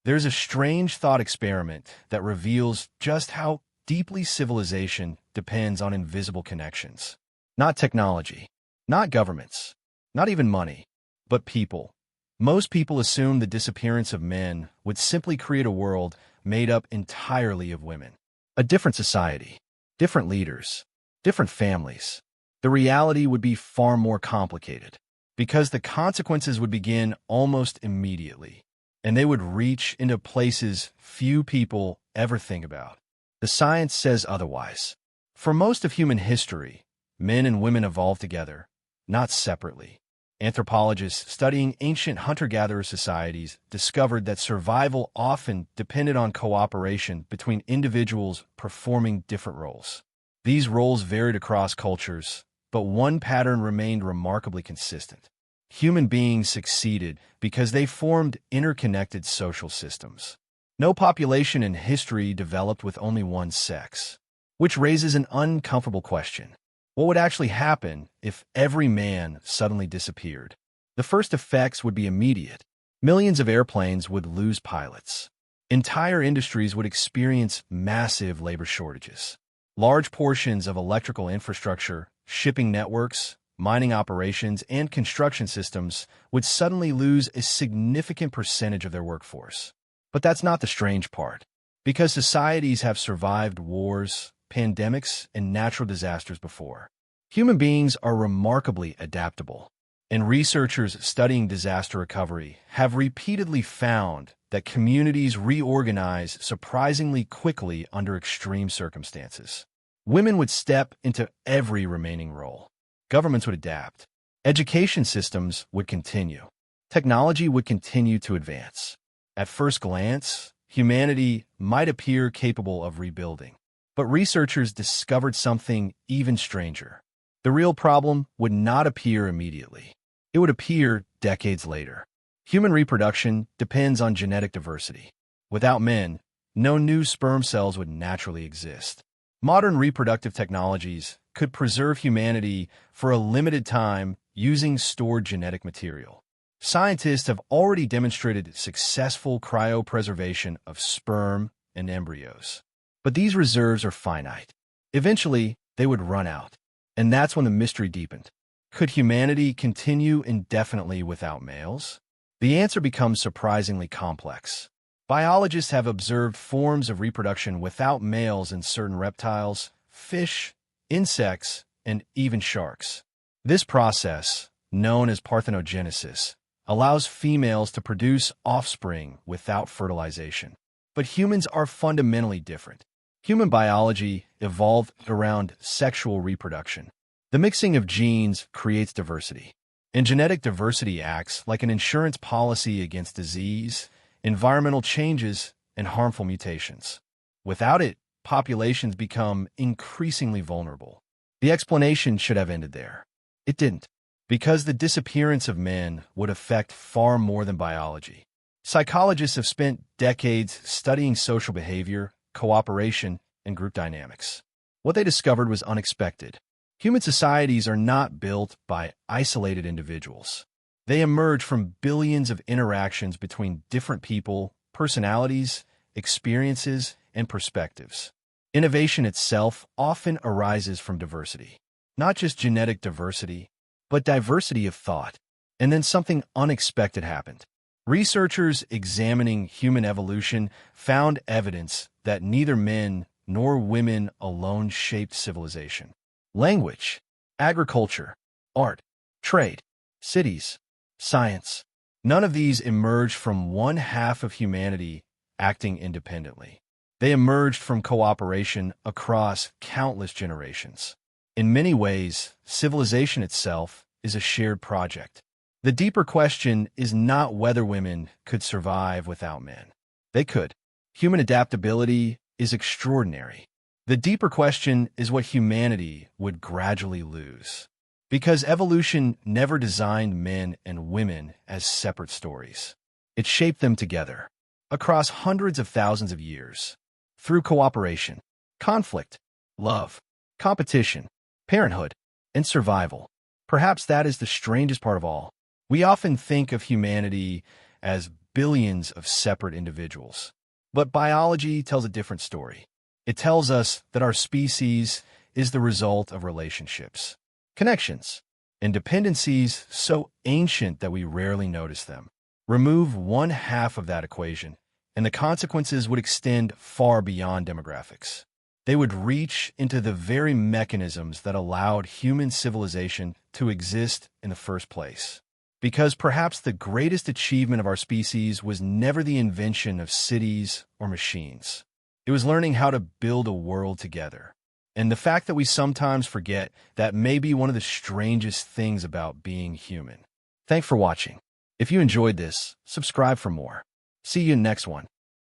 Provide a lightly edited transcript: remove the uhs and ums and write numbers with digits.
There's a strange thought experiment that reveals just how deeply civilization depends on invisible connections. Not technology, not governments, not even money, but people. Most people assume the disappearance of men would simply create a world made up entirely of women. A different society, different leaders, different families. The reality would be far more complicated because the consequences would begin almost immediately, and they would reach into places few people ever think about. The science says otherwise. For most of human history, men and women evolved together, not separately. Anthropologists studying ancient hunter-gatherer societies discovered that survival often depended on cooperation between individuals performing different roles. These roles varied across cultures, but one pattern remained remarkably consistent. Human beings succeeded because they formed interconnected social systems. No population in history developed with only one sex, which raises an uncomfortable question. What would actually happen if every man suddenly disappeared? The first effects would be immediate. Millions of airplanes would lose pilots. Entire industries would experience massive labor shortages. Large portions of electrical infrastructure, shipping networks, mining operations, and construction systems would suddenly lose a significant percentage of their workforce. But that's not the strange part. Because societies have survived wars, pandemics, and natural disasters before. Human beings are remarkably adaptable, and researchers studying disaster recovery have repeatedly found that communities reorganize surprisingly quickly under extreme circumstances. Women would step into every remaining role. Governments would adapt. Education systems would continue. Technology would continue to advance. At first glance, humanity might appear capable of rebuilding. But researchers discovered something even stranger. The real problem would not appear immediately. It would appear decades later. Human reproduction depends on genetic diversity. Without men, no new sperm cells would naturally exist. Modern reproductive technologies could preserve humanity for a limited time using stored genetic material. Scientists have already demonstrated successful cryopreservation of sperm and embryos. But these reserves are finite. Eventually, they would run out. And that's when the mystery deepened. Could humanity continue indefinitely without males? The answer becomes surprisingly complex. Biologists have observed forms of reproduction without males in certain reptiles, fish, insects, and even sharks. This process, known as parthenogenesis, allows females to produce offspring without fertilization. But humans are fundamentally different. Human biology evolved around sexual reproduction. The mixing of genes creates diversity. And genetic diversity acts like an insurance policy against disease, environmental changes, and harmful mutations. Without it, populations become increasingly vulnerable. The explanation should have ended there. It didn't, because the disappearance of men would affect far more than biology. Psychologists have spent decades studying social behavior, cooperation, and group dynamics. What they discovered was unexpected. Human societies are not built by isolated individuals. They emerge from billions of interactions between different people, personalities, experiences, and perspectives. Innovation itself often arises from diversity. Not just genetic diversity, but diversity of thought. And then something unexpected happened. Researchers examining human evolution found evidence that neither men nor women alone shaped civilization. Language, agriculture, art, trade, cities, science. None of these emerged from one half of humanity acting independently. They emerged from cooperation across countless generations. In many ways, civilization itself is a shared project. The deeper question is not whether women could survive without men. They could. Human adaptability is extraordinary. The deeper question is what humanity would gradually lose. Because evolution never designed men and women as separate stories. It shaped them together, across hundreds of thousands of years, through cooperation, conflict, love, competition, parenthood, and survival. Perhaps that is the strangest part of all. We often think of humanity as billions of separate individuals. But biology tells a different story. It tells us that our species is the result of relationships, connections, and dependencies so ancient that we rarely notice them. Remove one half of that equation, and the consequences would extend far beyond demographics. They would reach into the very mechanisms that allowed human civilization to exist in the first place. Because perhaps the greatest achievement of our species was never the invention of cities or machines. It was learning how to build a world together. And the fact that we sometimes forget that may be one of the strangest things about being human. Thanks for watching. If you enjoyed this, subscribe for more. See you in the next one.